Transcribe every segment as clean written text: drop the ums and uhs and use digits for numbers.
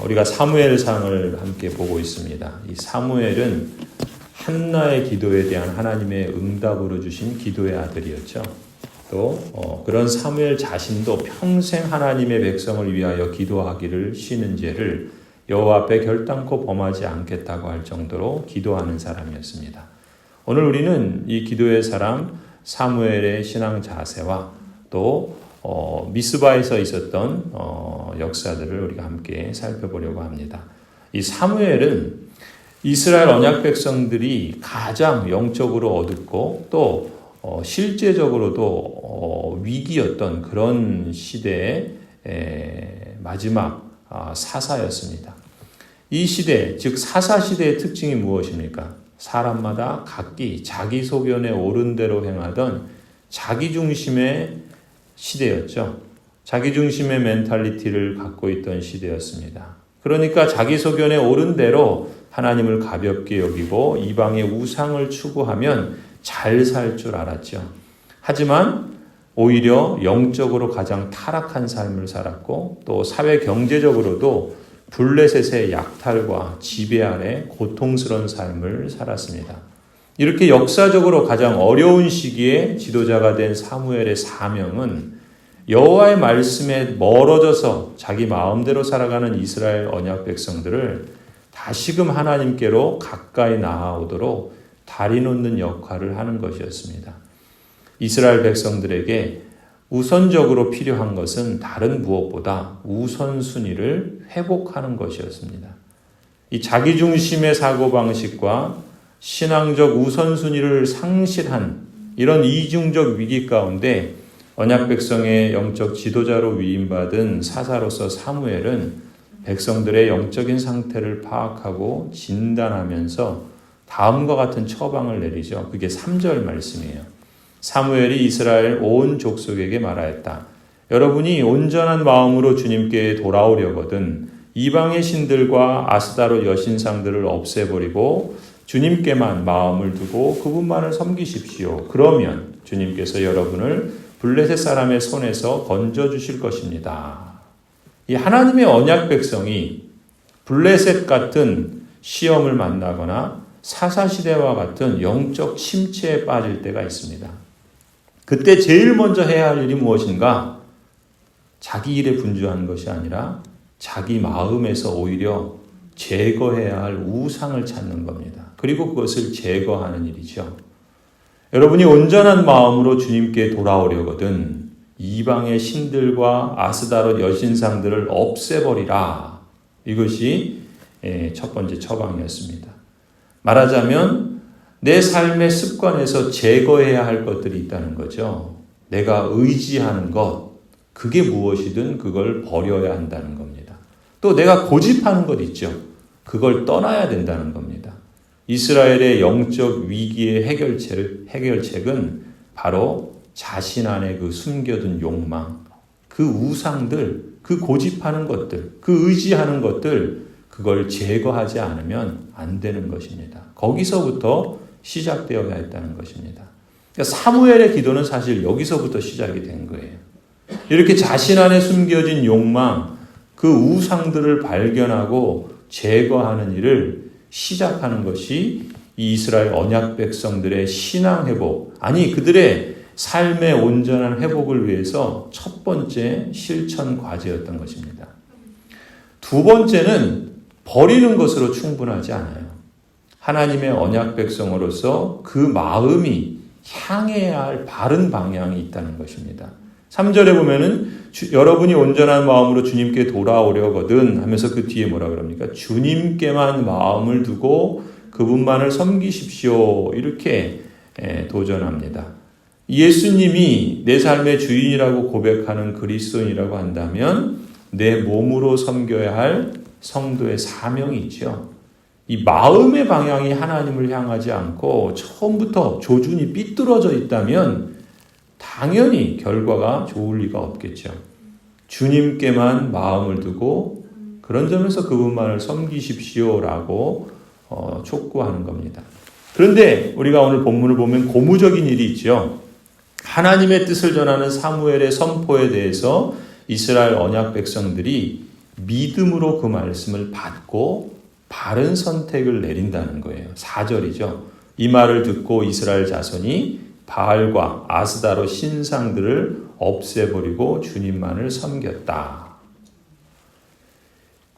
우리가 사무엘상을 함께 보고 있습니다. 이 사무엘은 한나의 기도에 대한 하나님의 응답으로 주신 기도의 아들이었죠. 또 그런 사무엘 자신도 평생 하나님의 백성을 위하여 기도하기를 쉬는 죄를 여호와 앞에 결단코 범하지 않겠다고 할 정도로 기도하는 사람이었습니다. 오늘 우리는 이 기도의 사람 사무엘의 신앙 자세와 또 미스바에서 있었던 역사들을 우리가 함께 살펴보려고 합니다. 이 사무엘은 이스라엘 언약 백성들이 가장 영적으로 어둡고 또 실제적으로도 위기였던 그런 시대의 마지막 사사였습니다. 이 시대, 즉 사사 시대의 특징이 무엇입니까? 사람마다 각기 자기 소견에 옳은 대로 행하던 자기 중심의 시대였죠. 자기 중심의 멘탈리티를 갖고 있던 시대였습니다. 그러니까 자기 소견에 옳은 대로 하나님을 가볍게 여기고 이방의 우상을 추구하면 잘 살 줄 알았죠. 하지만 오히려 영적으로 가장 타락한 삶을 살았고 또 사회 경제적으로도 블레셋의 약탈과 지배 아래 고통스러운 삶을 살았습니다. 이렇게 역사적으로 가장 어려운 시기에 지도자가 된 사무엘의 사명은 여호와의 말씀에 멀어져서 자기 마음대로 살아가는 이스라엘 언약 백성들을 다시금 하나님께로 가까이 나아오도록 다리 놓는 역할을 하는 것이었습니다. 이스라엘 백성들에게 우선적으로 필요한 것은 다른 무엇보다 우선순위를 회복하는 것이었습니다. 이 자기중심의 사고방식과 신앙적 우선순위를 상실한 이런 이중적 위기 가운데 언약 백성의 영적 지도자로 위임받은 사사로서 사무엘은 백성들의 영적인 상태를 파악하고 진단하면서 다음과 같은 처방을 내리죠. 그게 3절 말씀이에요. 사무엘이 이스라엘 온 족속에게 말하였다. 여러분이 온전한 마음으로 주님께 돌아오려거든 이방의 신들과 아스다롯 여신상들을 없애버리고 주님께만 마음을 두고 그분만을 섬기십시오. 그러면 주님께서 여러분을 블레셋 사람의 손에서 건져주실 것입니다. 이 하나님의 언약 백성이 블레셋 같은 시험을 만나거나 사사시대와 같은 영적 침체에 빠질 때가 있습니다. 그때 제일 먼저 해야 할 일이 무엇인가? 자기 일에 분주한 것이 아니라 자기 마음에서 오히려 제거해야 할 우상을 찾는 겁니다. 그리고 그것을 제거하는 일이죠. 여러분이 온전한 마음으로 주님께 돌아오려거든 이방의 신들과 아스다롯 여신상들을 없애버리라. 이것이 첫 번째 처방이었습니다. 말하자면 내 삶의 습관에서 제거해야 할 것들이 있다는 거죠. 내가 의지하는 것, 그게 무엇이든 그걸 버려야 한다는 겁니다. 또 내가 고집하는 것 있죠. 그걸 떠나야 된다는 겁니다. 이스라엘의 영적 위기의 해결책은 바로 자신 안에 그 숨겨둔 욕망, 그 우상들, 그 고집하는 것들, 그 의지하는 것들, 그걸 제거하지 않으면 안 되는 것입니다. 거기서부터 시작되어야 했다는 것입니다. 그러니까 사무엘의 기도는 사실 여기서부터 시작이 된 거예요. 이렇게 자신 안에 숨겨진 욕망, 그 우상들을 발견하고 제거하는 일을 시작하는 것이 이 이스라엘 언약 백성들의 신앙 회복, 아니 그들의 삶의 온전한 회복을 위해서 첫 번째 실천 과제였던 것입니다. 두 번째는 버리는 것으로 충분하지 않아요. 하나님의 언약 백성으로서 그 마음이 향해야 할 바른 방향이 있다는 것입니다. 3절에 보면은 여러분이 온전한 마음으로 주님께 돌아오려거든 하면서 그 뒤에 뭐라 그럽니까? 주님께만 마음을 두고 그분만을 섬기십시오. 이렇게 도전합니다. 예수님이 내 삶의 주인이라고 고백하는 그리스도인이라고 한다면 내 몸으로 섬겨야 할 성도의 사명이 있죠. 이 마음의 방향이 하나님을 향하지 않고 처음부터 조준이 삐뚤어져 있다면 당연히 결과가 좋을 리가 없겠죠. 주님께만 마음을 두고 그런 점에서 그분만을 섬기십시오라고 촉구하는 겁니다. 그런데 우리가 오늘 본문을 보면 고무적인 일이 있죠. 하나님의 뜻을 전하는 사무엘의 선포에 대해서 이스라엘 언약 백성들이 믿음으로 그 말씀을 받고 바른 선택을 내린다는 거예요. 4절이죠. 이 말을 듣고 이스라엘 자손이 바알과 아스다로 신상들을 없애버리고 주님만을 섬겼다.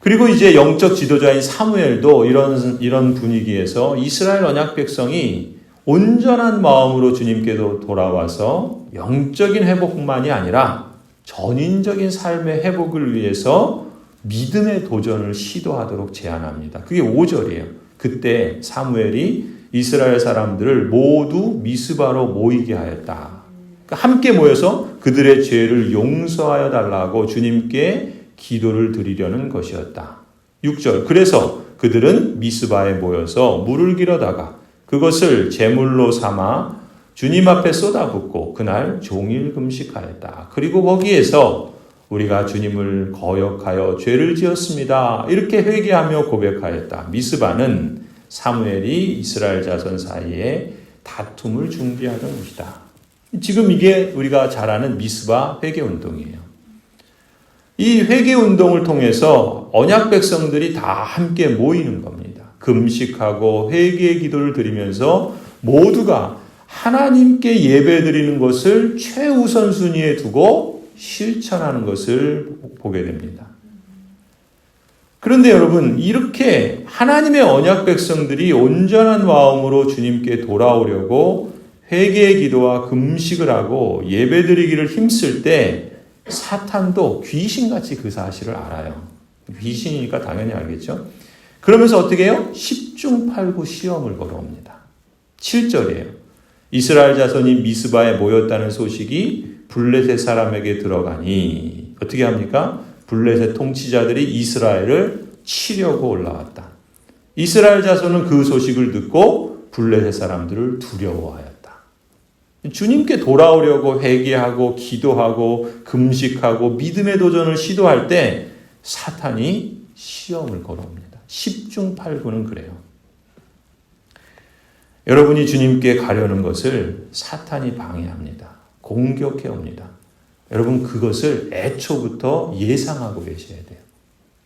그리고 이제 영적 지도자인 사무엘도 이런 분위기에서 이스라엘 언약 백성이 온전한 마음으로 주님께도 돌아와서 영적인 회복뿐만이 아니라 전인적인 삶의 회복을 위해서 믿음의 도전을 시도하도록 제안합니다. 그게 5절이에요. 그때 사무엘이 이스라엘 사람들을 모두 미스바로 모이게 하였다. 그러니까 함께 모여서 그들의 죄를 용서하여 달라고 주님께 기도를 드리려는 것이었다. 6절. 그래서 그들은 미스바에 모여서 물을 길어다가 그것을 제물로 삼아 주님 앞에 쏟아붓고 그날 종일 금식하였다. 그리고 거기에서 우리가 주님을 거역하여 죄를 지었습니다. 이렇게 회개하며 고백하였다. 미스바는 사무엘이 이스라엘 자손 사이에 다툼을 중지하는 곳이다. 지금 이게 우리가 잘 아는 미스바 회개운동이에요. 이 회개운동을 통해서 언약 백성들이 다 함께 모이는 겁니다. 금식하고 회개의 기도를 드리면서 모두가 하나님께 예배드리는 것을 최우선순위에 두고 실천하는 것을 보게 됩니다. 그런데 여러분, 이렇게 하나님의 언약 백성들이 온전한 마음으로 주님께 돌아오려고 회개의 기도와 금식을 하고 예배드리기를 힘쓸 때 사탄도 귀신같이 그 사실을 알아요. 귀신이니까 당연히 알겠죠. 그러면서 어떻게 해요? 10중 8구 시험을 걸어옵니다. 7절이에요. 이스라엘 자손이 미스바에 모였다는 소식이 블레셋 사람에게 들어가니 어떻게 합니까? 블레셋 통치자들이 이스라엘을 치려고 올라왔다. 이스라엘 자손은 그 소식을 듣고 블레셋 사람들을 두려워하였다. 주님께 돌아오려고 회개하고 기도하고 금식하고 믿음의 도전을 시도할 때 사탄이 시험을 걸어옵니다. 10중 8구는 그래요. 여러분이 주님께 가려는 것을 사탄이 방해합니다. 공격해 옵니다. 여러분 그것을 애초부터 예상하고 계셔야 돼요.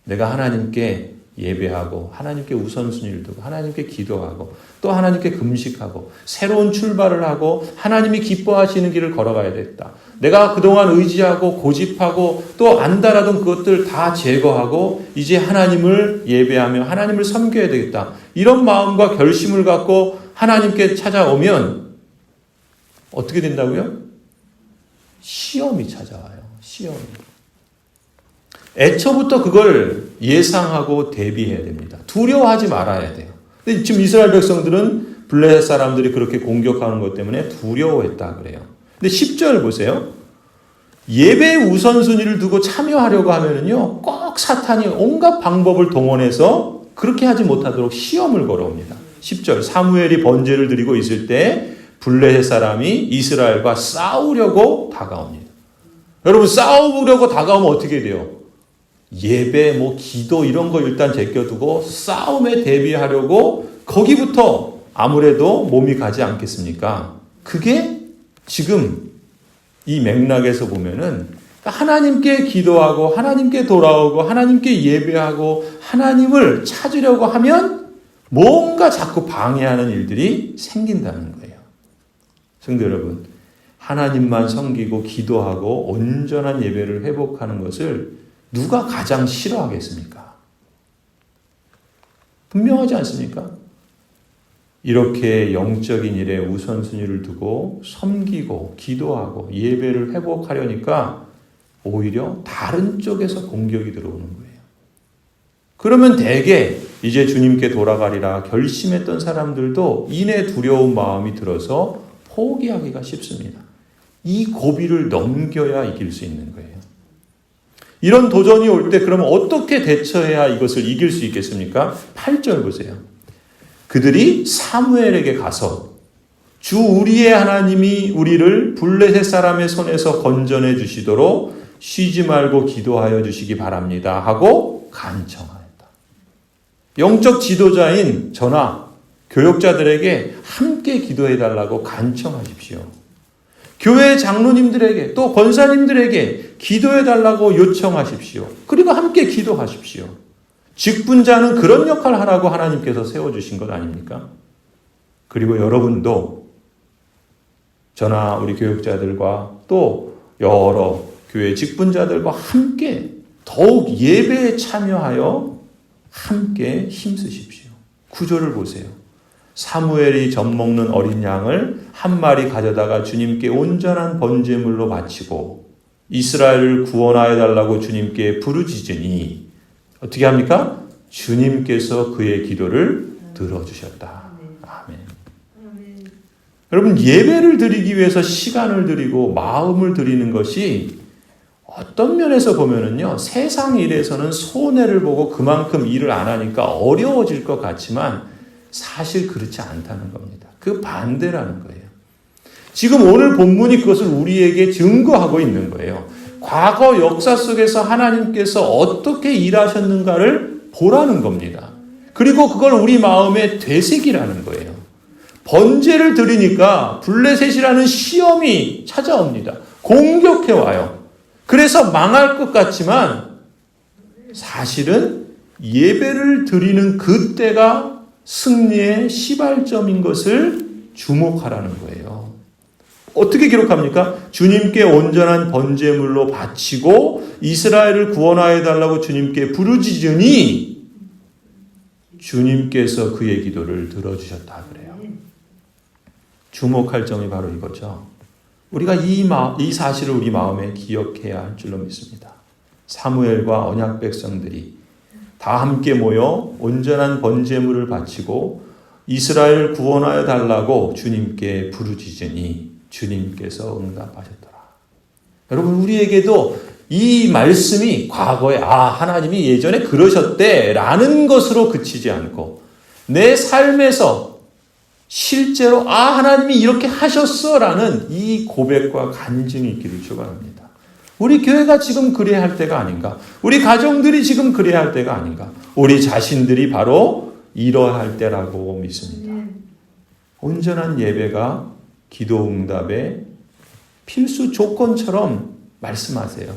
내가 하나님께 예배하고 하나님께 우선순위를 두고 하나님께 기도하고 또 하나님께 금식하고 새로운 출발을 하고 하나님이 기뻐하시는 길을 걸어가야 되겠다. 내가 그동안 의지하고 고집하고 또 안달하던 그것들 다 제거하고 이제 하나님을 예배하며 하나님을 섬겨야 되겠다. 이런 마음과 결심을 갖고 하나님께 찾아오면 어떻게 된다고요? 시험이 찾아와요. 시험이. 애초부터 그걸 예상하고 대비해야 됩니다. 두려워하지 말아야 돼요. 근데 지금 이스라엘 백성들은 블레셋 사람들이 그렇게 공격하는 것 때문에 두려워했다 그래요. 근데 10절 보세요. 예배의 우선순위를 두고 참여하려고 하면은요, 꼭 사탄이 온갖 방법을 동원해서 그렇게 하지 못하도록 시험을 걸어옵니다. 10절. 사무엘이 번제를 드리고 있을 때 블레셋 사람이 이스라엘과 싸우려고 다가옵니다. 여러분 싸우려고 다가오면 어떻게 돼요? 예배, 기도 이런 거 일단 제껴두고 싸움에 대비하려고 거기부터 아무래도 몸이 가지 않겠습니까? 그게 지금 이 맥락에서 보면은 하나님께 기도하고 하나님께 돌아오고 하나님께 예배하고 하나님을 찾으려고 하면 뭔가 자꾸 방해하는 일들이 생긴다는 거예요. 성도 여러분, 하나님만 섬기고 기도하고 온전한 예배를 회복하는 것을 누가 가장 싫어하겠습니까? 분명하지 않습니까? 이렇게 영적인 일에 우선순위를 두고 섬기고 기도하고 예배를 회복하려니까 오히려 다른 쪽에서 공격이 들어오는 거예요. 그러면 대개 이제 주님께 돌아가리라 결심했던 사람들도 이내 두려운 마음이 들어서 포기하기가 쉽습니다. 이 고비를 넘겨야 이길 수 있는 거예요. 이런 도전이 올 때 그러면 어떻게 대처해야 이것을 이길 수 있겠습니까? 8절 보세요. 그들이 사무엘에게 가서 주 우리의 하나님이 우리를 블레셋 사람의 손에서 건져내 주시도록 쉬지 말고 기도하여 주시기 바랍니다 하고 간청하였다. 영적 지도자인 저나 교역자들에게 함께 기도해 달라고 간청하십시오. 교회 장로님들에게 또 권사님들에게 기도해달라고 요청하십시오. 그리고 함께 기도하십시오. 직분자는 그런 역할을 하라고 하나님께서 세워주신 것 아닙니까? 그리고 여러분도 저나 우리 교육자들과 또 여러 교회 직분자들과 함께 더욱 예배에 참여하여 함께 힘쓰십시오. 구절을 보세요. 사무엘이 젖먹는 어린 양을 한 마리 가져다가 주님께 온전한 번제물로 바치고 이스라엘을 구원하여 달라고 주님께 부르짖으니 어떻게 합니까? 주님께서 그의 기도를 들어주셨다. 아멘. 여러분, 예배를 드리기 위해서 시간을 드리고 마음을 드리는 것이 어떤 면에서 보면은요, 세상 일에서는 손해를 보고 그만큼 일을 안 하니까 어려워질 것 같지만 사실 그렇지 않다는 겁니다. 그 반대라는 거예요. 지금 오늘 본문이 그것을 우리에게 증거하고 있는 거예요. 과거 역사 속에서 하나님께서 어떻게 일하셨는가를 보라는 겁니다. 그리고 그걸 우리 마음에 되새기라는 거예요. 번제를 드리니까 블레셋이라는 시험이 찾아옵니다. 공격해 와요. 그래서 망할 것 같지만 사실은 예배를 드리는 그때가 승리의 시발점인 것을 주목하라는 거예요. 어떻게 기록합니까? 주님께 온전한 번제물로 바치고 이스라엘을 구원하여 달라고 주님께 부르짖으니 주님께서 그의 기도를 들어주셨다 그래요. 주목할 점이 바로 이거죠. 우리가 이 사실을 우리 마음에 기억해야 할 줄로 믿습니다. 사무엘과 언약 백성들이 다 함께 모여 온전한 번제물을 바치고 이스라엘을 구원하여 달라고 주님께 부르짖으니 주님께서 응답하셨더라. 여러분, 우리에게도 이 말씀이 과거에 하나님이 예전에 그러셨대라는 것으로 그치지 않고 내 삶에서 실제로 하나님이 이렇게 하셨어라는 이 고백과 간증이 있기를 축원합니다. 우리 교회가 지금 그래야 할 때가 아닌가? 우리 가정들이 지금 그래야 할 때가 아닌가? 우리 자신들이 바로 이러야 할 때라고 믿습니다. 온전한 예배가 기도 응답의 필수 조건처럼 말씀하세요.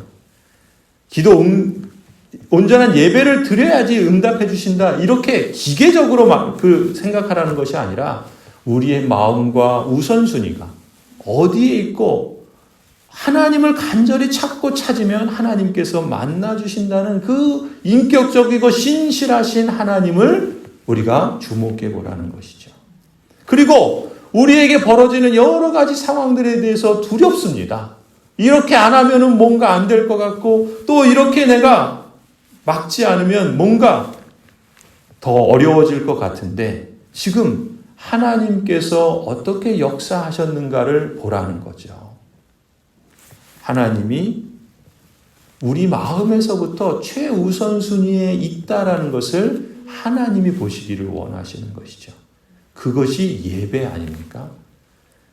온전한 예배를 드려야지 응답해 주신다. 이렇게 기계적으로 생각하라는 것이 아니라 우리의 마음과 우선순위가 어디에 있고 하나님을 간절히 찾고 찾으면 하나님께서 만나주신다는 그 인격적이고 신실하신 하나님을 우리가 주목해 보라는 것이죠. 그리고 우리에게 벌어지는 여러 가지 상황들에 대해서 두렵습니다. 이렇게 안 하면은 뭔가 안 될 것 같고 또 이렇게 내가 막지 않으면 뭔가 더 어려워질 것 같은데 지금 하나님께서 어떻게 역사하셨는가를 보라는 거죠. 하나님이 우리 마음에서부터 최우선순위에 있다라는 것을 하나님이 보시기를 원하시는 것이죠. 그것이 예배 아닙니까?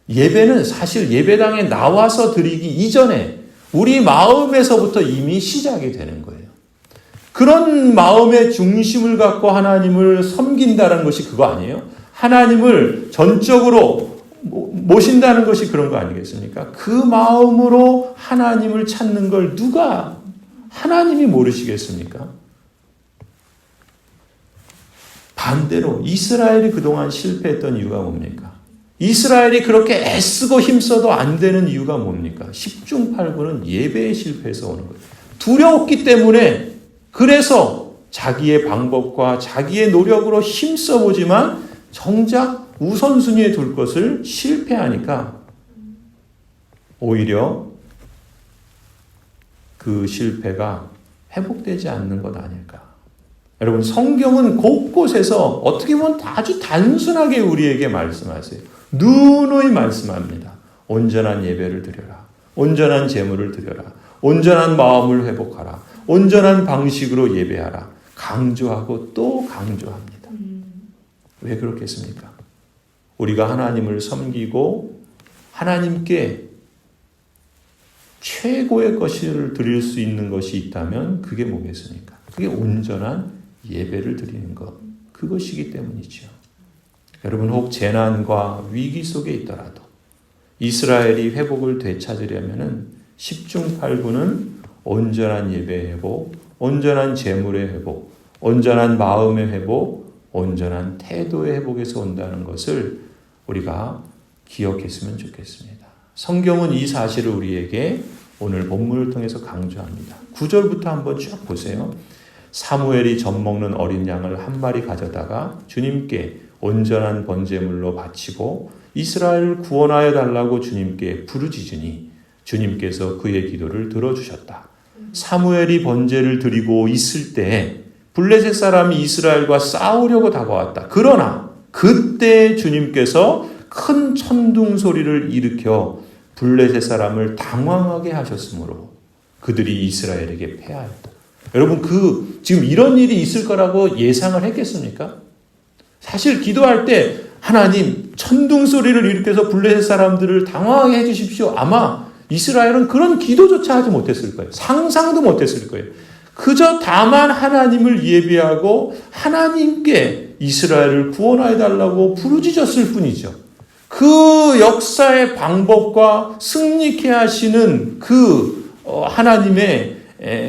예배는 사실 예배당에 나와서 드리기 이전에 우리 마음에서부터 이미 시작이 되는 거예요. 그런 마음의 중심을 갖고 하나님을 섬긴다는 것이 그거 아니에요? 하나님을 전적으로 모신다는 것이 그런 거 아니겠습니까? 그 마음으로 하나님을 찾는 걸 누가 하나님이 모르시겠습니까? 반대로 이스라엘이 그동안 실패했던 이유가 뭡니까? 이스라엘이 그렇게 애쓰고 힘써도 안 되는 이유가 뭡니까? 10중 8구는 예배에 실패해서 오는 거예요. 두려웠기 때문에 그래서 자기의 방법과 자기의 노력으로 힘써보지만 정작 우선순위에 둘 것을 실패하니까 오히려 그 실패가 회복되지 않는 것 아닐까. 여러분, 성경은 곳곳에서 어떻게 보면 아주 단순하게 우리에게 말씀하세요. 누누이 말씀합니다. 온전한 예배를 드려라. 온전한 제물을 드려라. 온전한 마음을 회복하라. 온전한 방식으로 예배하라. 강조하고 또 강조합니다. 왜 그렇겠습니까? 우리가 하나님을 섬기고 하나님께 최고의 것을 드릴 수 있는 것이 있다면 그게 뭐겠습니까? 그게 온전한 예배를 드리는 것. 그것이기 때문이죠. 여러분, 혹 재난과 위기 속에 있더라도 이스라엘이 회복을 되찾으려면 10중 8구는 온전한 예배의 회복, 온전한 재물의 회복, 온전한 마음의 회복, 온전한 태도의 회복에서 온다는 것을 우리가 기억했으면 좋겠습니다. 성경은 이 사실을 우리에게 오늘 본문을 통해서 강조합니다. 9절부터 한번 쭉 보세요. 사무엘이 젖먹는 어린 양을 한 마리 가져다가 주님께 온전한 번제물로 바치고 이스라엘을 구원하여 달라고 주님께 부르짖으니 주님께서 그의 기도를 들어주셨다. 사무엘이 번제를 드리고 있을 때 블레셋 사람이 이스라엘과 싸우려고 다가왔다. 그러나 그때 주님께서 큰 천둥 소리를 일으켜 블레셋 사람을 당황하게 하셨으므로 그들이 이스라엘에게 패하였다. 여러분, 지금 이런 일이 있을 거라고 예상을 했겠습니까? 사실 기도할 때 하나님 천둥 소리를 일으켜서 블레셋 사람들을 당황하게 해주십시오. 아마 이스라엘은 그런 기도조차 하지 못했을 거예요. 상상도 못했을 거예요. 그저 다만 하나님을 예배하고 하나님께 이스라엘을 구원하여 달라고 부르짖었을 뿐이죠. 그 역사의 방법과 승리케 하시는 하나님의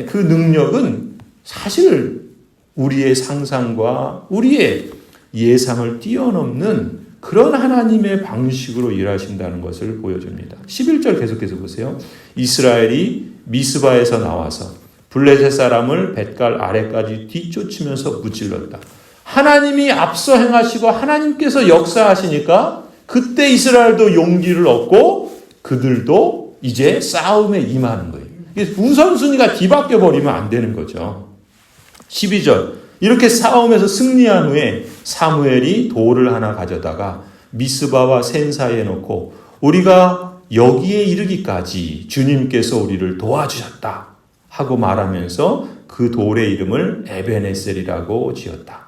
그 능력은 사실 우리의 상상과 우리의 예상을 뛰어넘는 그런 하나님의 방식으로 일하신다는 것을 보여줍니다. 11절 계속해서 보세요. 이스라엘이 미스바에서 나와서 블레셋 사람을 뱃갈 아래까지 뒤쫓으면서 무찔렀다. 하나님이 앞서 행하시고 하나님께서 역사하시니까 그때 이스라엘도 용기를 얻고 그들도 이제 싸움에 임하는 거예요. 우선순위가 뒤바뀌어 버리면 안 되는 거죠. 12절. 이렇게 싸움에서 승리한 후에 사무엘이 돌을 하나 가져다가 미스바와 센 사이에 놓고 우리가 여기에 이르기까지 주님께서 우리를 도와주셨다 하고 말하면서 그 돌의 이름을 에베네셀이라고 지었다.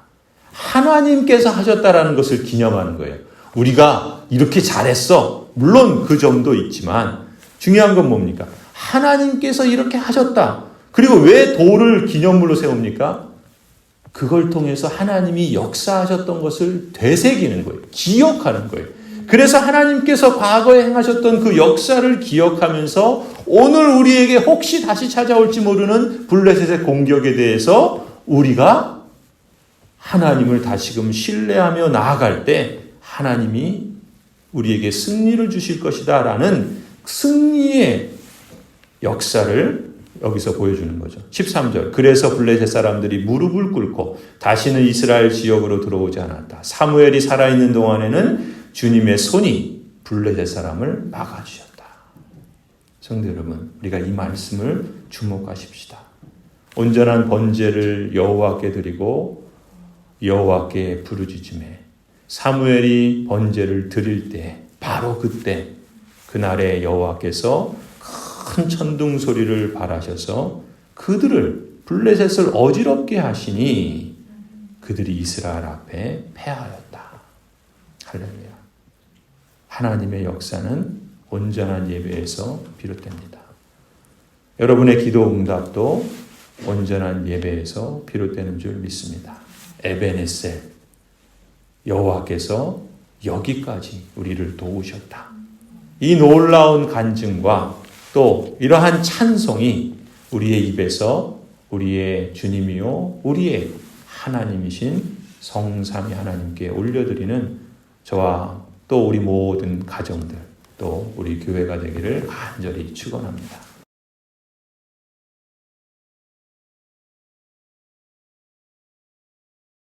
하나님께서 하셨다라는 것을 기념하는 거예요. 우리가 이렇게 잘했어. 물론 그 점도 있지만 중요한 건 뭡니까? 하나님께서 이렇게 하셨다. 그리고 왜 돌을 기념물로 세웁니까? 그걸 통해서 하나님이 역사하셨던 것을 되새기는 거예요. 기억하는 거예요. 그래서 하나님께서 과거에 행하셨던 그 역사를 기억하면서 오늘 우리에게 혹시 다시 찾아올지 모르는 블레셋의 공격에 대해서 우리가 하나님을 다시금 신뢰하며 나아갈 때 하나님이 우리에게 승리를 주실 것이다 라는 승리의 역사를 여기서 보여주는 거죠. 13절. 그래서 블레셋 사람들이 무릎을 꿇고 다시는 이스라엘 지역으로 들어오지 않았다. 사무엘이 살아있는 동안에는 주님의 손이 블레셋 사람을 막아주셨다. 성도 여러분, 우리가 이 말씀을 주목하십시다. 온전한 번제를 여호와께 드리고 여호와께 부르짖음에 사무엘이 번제를 드릴 때 바로 그때 그날에 여호와께서 큰 천둥 소리를 발하셔서 그들을 블레셋을 어지럽게 하시니 그들이 이스라엘 앞에 패하였다. 할렐루야. 하나님의 역사는 온전한 예배에서 비롯됩니다. 여러분의 기도 응답도 온전한 예배에서 비롯되는 줄 믿습니다. 에베네셀, 여호와께서 여기까지 우리를 도우셨다. 이 놀라운 간증과 또 이러한 찬송이 우리의 입에서 우리의 주님이요 우리의 하나님이신 성삼위 하나님께 올려드리는 저와 또 우리 모든 가정들 또 우리 교회가 되기를 간절히 축원합니다.